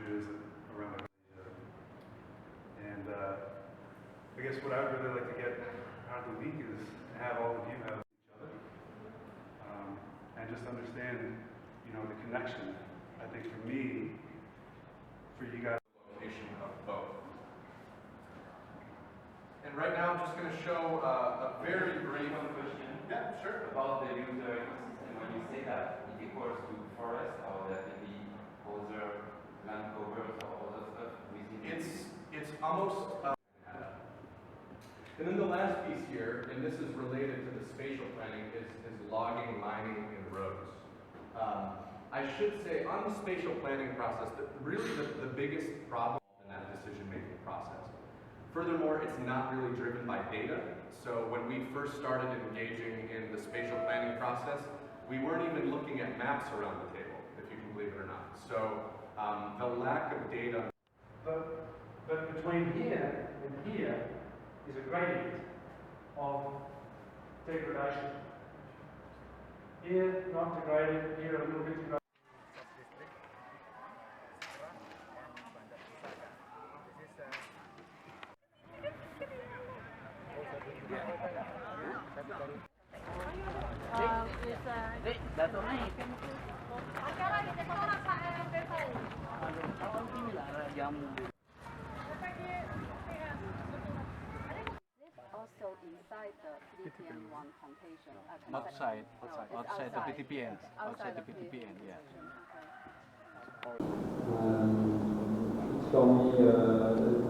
villages around Malaysia. And I guess what I'd really like to get out of the week is to have all of you have each other and just understand, you know, the connection. I think for me, for you guys, location of both. And right now I'm just going to show a very brief question. Yeah, sure. About the user ecosystem, when you say that it equals to forest or that may be other land covers or other stuff within It's almost and then the last piece here, and this is related to the spatial planning, is logging, lining, and roads. I should say on the spatial planning process, really the biggest problem in that decision-making process. Furthermore, it's not really driven by data. So when we first started engaging in the spatial planning process, we weren't even looking at maps around the table, if you can believe it or not. So the lack of data. But between here and here is a gradient of degradation. Here, not degraded, here a little bit degraded. Also inside the Philippine one plantation. Outside the PTPN. Outside the PTPN, yeah. It's for me a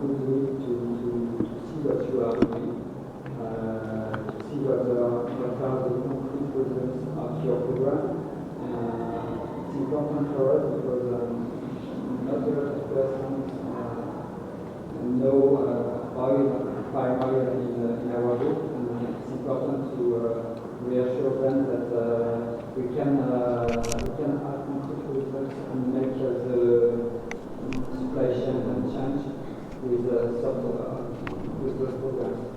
good way to see what you are doing, to see what are the concrete results of your program. It's important for us because not a lot of persons know oil primarily in our group, and it's important to reassure them that we can have concrete results and make the supply chain and change with those programs.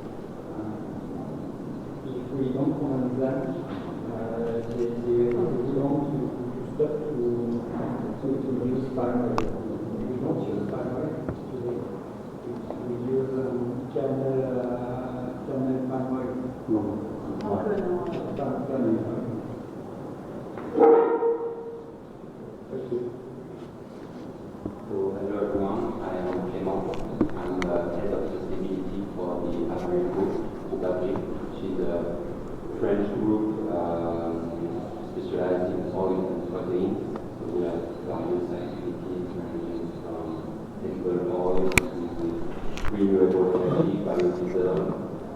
If we don't comment them, they belong to stop to use primary. We don't use primary. We use kernel primary. No. So hello everyone, I am Clément. I'm the head of sustainability for the Aceh group, which is a French group specialized in oils and proteins. So we have various activities ranging from edible oils to renewable energy, biodiesel,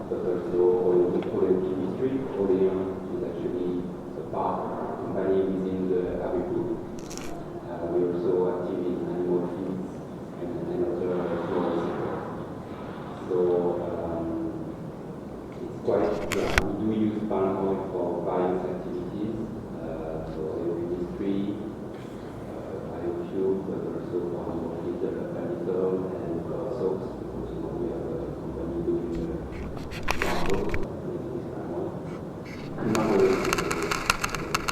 but also oil chemistry. Oleum is actually a part company within the Aceh group. We also active in animal feeds and other growth sectors. So it's quite, we do use palm oil for various activities, so oil industry, biofuel, but also for animal feed, biodiesel, and soaps, because we have a company doing marbles, making palm oil. Another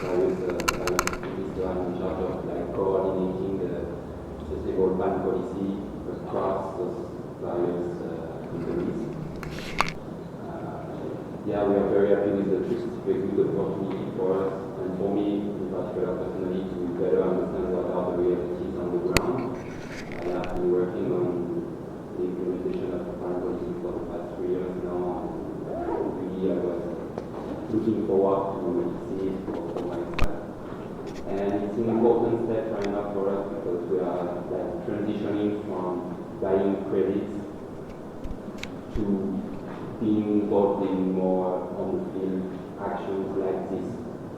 various activities, so I'm in charge of coordinating the sustainable ban policy across those various companies. Yeah, we are very happy with the trip. It's a very good opportunity for us and for me, in particular personally, to better understand what are the realities on the ground. I have been working on the implementation of the ban policy for the past 3 years now, and really I was looking forward to see it for myself. And it's an important step right now for us because we are transitioning from buying credits to being involved in more on-field actions like this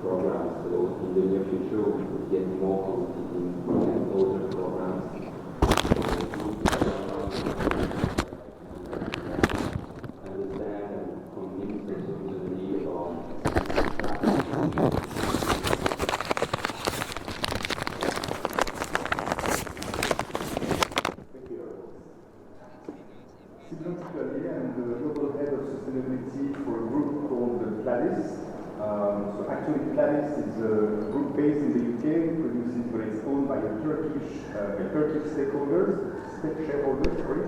program. So in the near future, we could get more competing and other programs. Understand and convince the community of Significantly, I'm the global head of sustainability for a group called Gladys. So actually Claris is a group based in the UK, produces, but it's owned by Turkish shareholders, sorry.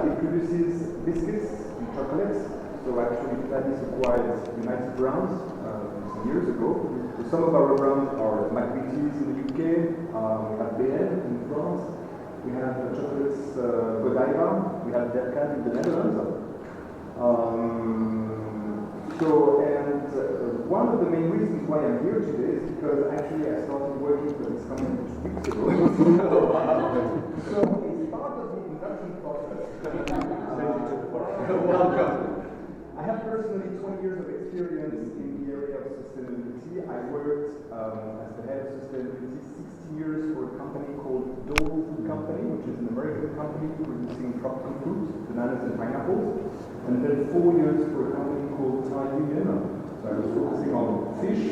It produces biscuits and chocolates. So actually Claris acquired United Brands some years ago. So some of our brands are McVitie's in the UK, we have BN in France, we have chocolates Godiva, we have Derkat in the Netherlands. One of the main reasons why I'm here today is because actually I started working for this company 2 weeks ago. So it's part of the induction process. Welcome. I have personally 20 years of experience in the area of sustainability. I worked as the head of sustainability 60 years for a company called Dole Food Company, which is an American company producing tropical fruit, bananas and pineapples. And then 4 years for a company called Thai Union. So I was focusing on fish.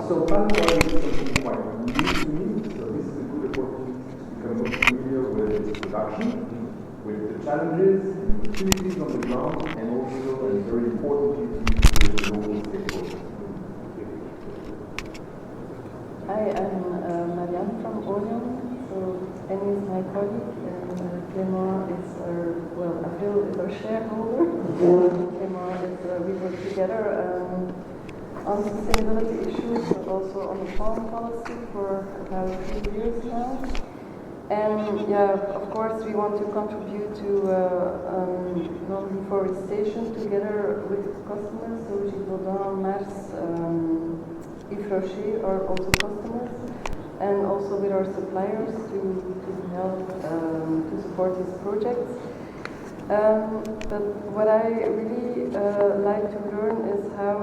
So palm oil is something quite new to me. So this is a good opportunity to become more familiar with its production, with the challenges, the opportunities on the ground, and also, and very importantly, to meet with the local stakeholders. Hi, I'm Marianne from Orion. So Annie is my colleague, and Clément is Avril is our shareholder. Clément is, we work together on sustainability issues, but also on the farm policy for about 2 years now. And yeah, of course, we want to contribute to non-deforestation together with customers. So Givaudan, Mars, Yves Rocher are also customers, and also with our suppliers to help to support these projects. But what I really like to learn is how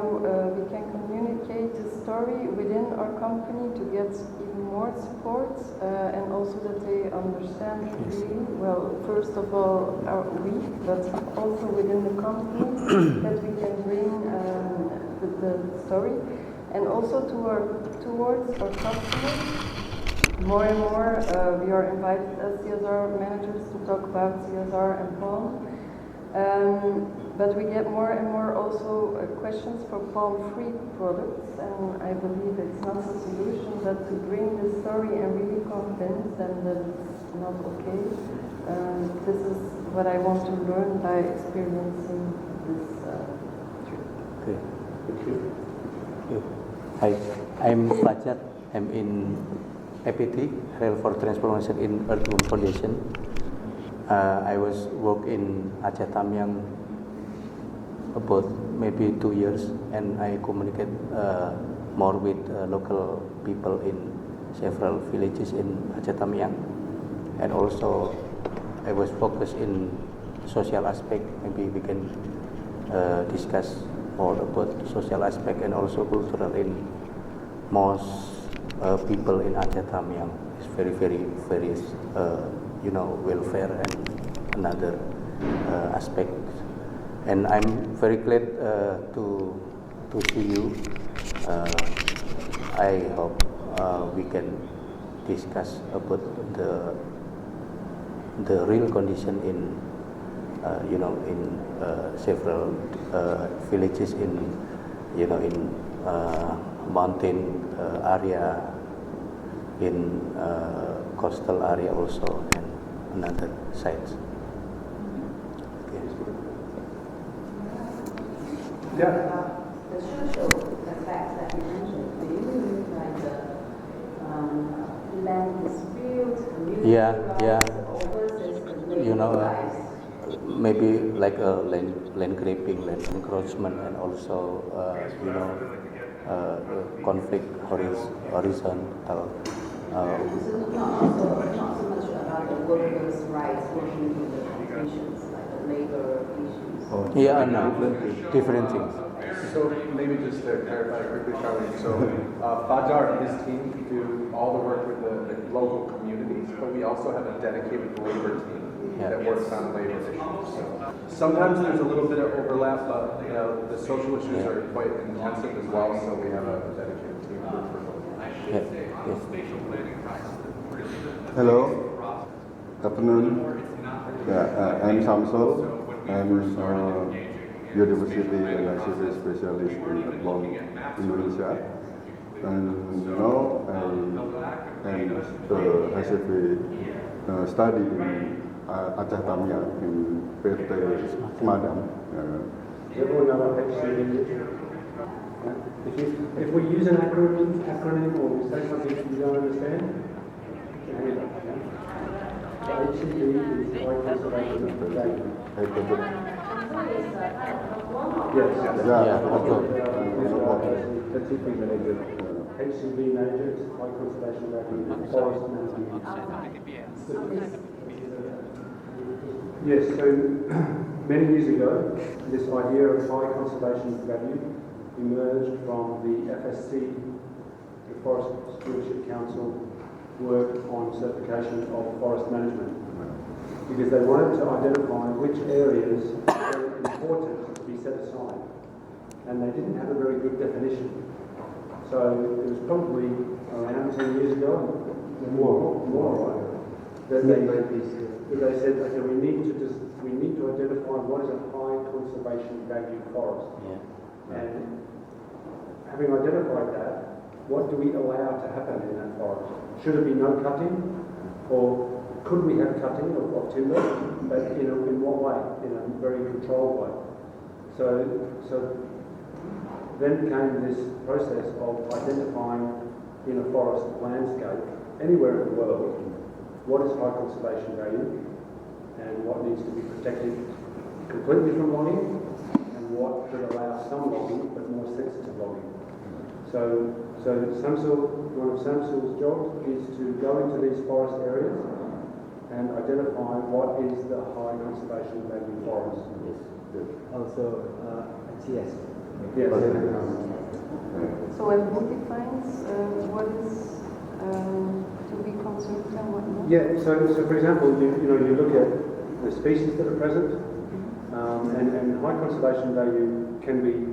we can communicate the story within our company to get even more support, and also that they understand really well, first of all, we, but also within the company, that we can bring the story, and also towards our customers. More and more, we are invited as CSR managers to talk about CSR and palm. But we get more and more also questions for palm-free products, and I believe it's not a solution, but to bring the story and really convince them that it's not okay. This is what I want to learn by experiencing this trip. Okay. Thank you. Hi, I'm Fajar. I'm in APT, Rail for Transformation in Earthworm Foundation. I was work in Aceh Tamiang about maybe 2 years, and I communicate more with local people in several villages in Aceh Tamiang. And also I was focused in social aspect. Maybe we can discuss more about social aspect, and also cultural in most people in Aceh Tamiang. It's very welfare and another aspect. And I'm very glad to see you. I hope we can discuss about the real condition in several villages in mountain area, in coastal area also, and another sites. Yeah. The social aspects that you mentioned, do you mean like land is built, community rights, or versus maybe like a land grabbing, land encroachment, and also conflict horizontal. So not so much about the workers' rights working in the conditions, like the labor issues. Different things. So maybe just to clarify quickly, Charlie. So Fajar and his team do all the work with the local communities, but we also have a dedicated labor team that works on labor issues. So sometimes there's a little bit of overlap, but the social issues are quite intensive as well. So we have a dedicated team for both. Hello. Good afternoon. I'm Samsul. I'm University and ICT specialist in Adlon, Indonesia. And now I am ICT study in Aceh Tamiang in PT Madam. Everyone know what HCV is? If we use an acronym or we say something you don't understand, hand it up. Yeah? HCV is High Conservation Value. Yes. HCV manager. HCV manager is High Conservation Value. Forest management. Yes, so many years ago, this idea of high conservation value emerged from the FSC, the Forest Stewardship Council, work on certification of forest management, because they wanted to identify which areas were important to be set aside, and they didn't have a very good definition. So it was probably around 10 years ago, more right, that they said, okay, we need to identify what is a high conservation value forest. Yeah. And having identified that, what do we allow to happen in that forest? Should it be no cutting, or could we have cutting of timber, but in what way? In a very controlled way. So then came this process of identifying in a forest landscape anywhere in the world what is high conservation value and what needs to be protected completely from logging and what should allow some logging but more sensitive logging. So one of SAMSUL's jobs is to go into these forest areas and identify what is the high conservation value forest. Yes. Also, yes. Yes. So and who defines what is to be conserved and what not? Yeah, so for example, you look at the species that are present, and high conservation value can be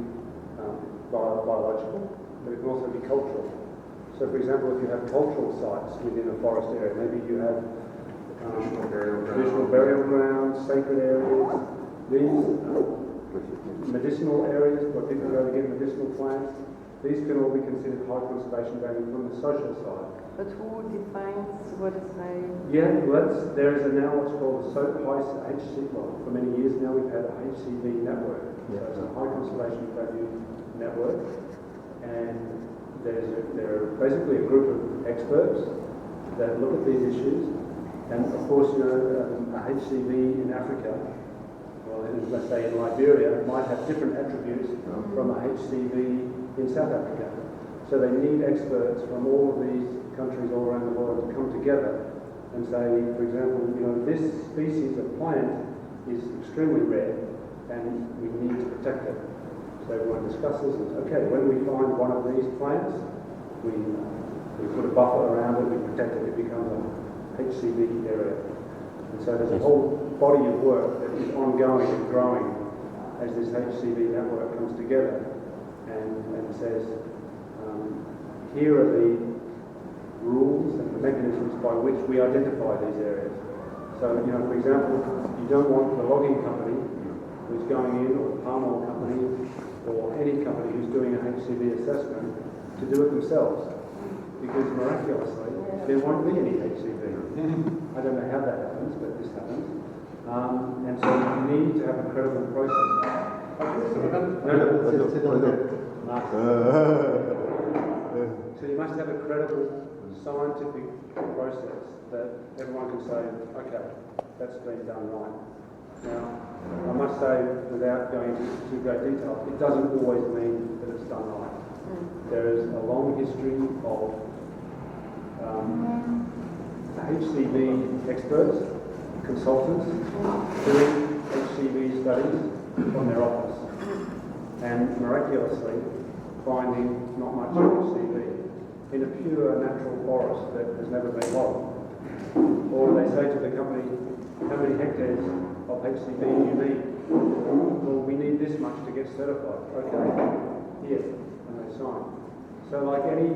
biological, but it can also be cultural. So for example, if you have cultural sites within a forest area, maybe you have traditional burial grounds, sacred areas, these medicinal areas where people go to get medicinal plants, these can all be considered high conservation value from the social side. But who defines what is high? Yeah, well, there is now what's called a high HC. Well, for many years now we've had a HCV network. So it's a high conservation value network, and there are basically a group of experts that look at these issues. And of course, a HCV in Africa, well, let's say in Liberia, might have different attributes from a HCV in South Africa. So they need experts from all of these countries all around the world to come together and say, for example, this species of plant is extremely rare and we need to protect it. So everyone discusses and okay, when we find one of these plants, we put a buffer around it, we protect it, it becomes a HCV area. And so there's a whole body of work that is ongoing and growing as this HCV network comes together and says, here are the rules and the mechanisms by which we identify these areas. So, for example, you don't want the logging company who's going in, or the palm oil company, or any company who's doing an HCV assessment to do it themselves, because miraculously there won't be any HCV. I don't know how that happens, but this happens. And so you need to have a credible process. So you must have a credible scientific process that everyone can say, okay, that's been done right. Now, I must say, without going into too great detail, it doesn't always mean that it's done right. There is a long history of HCV experts, consultants, doing HCV studies from their office, and miraculously finding not much HCV in a pure natural forest that has never been logged. Or they say to the company, how many hectares of HCV do you need? Well, we need this much to get certified. Okay, here, and they sign. So like any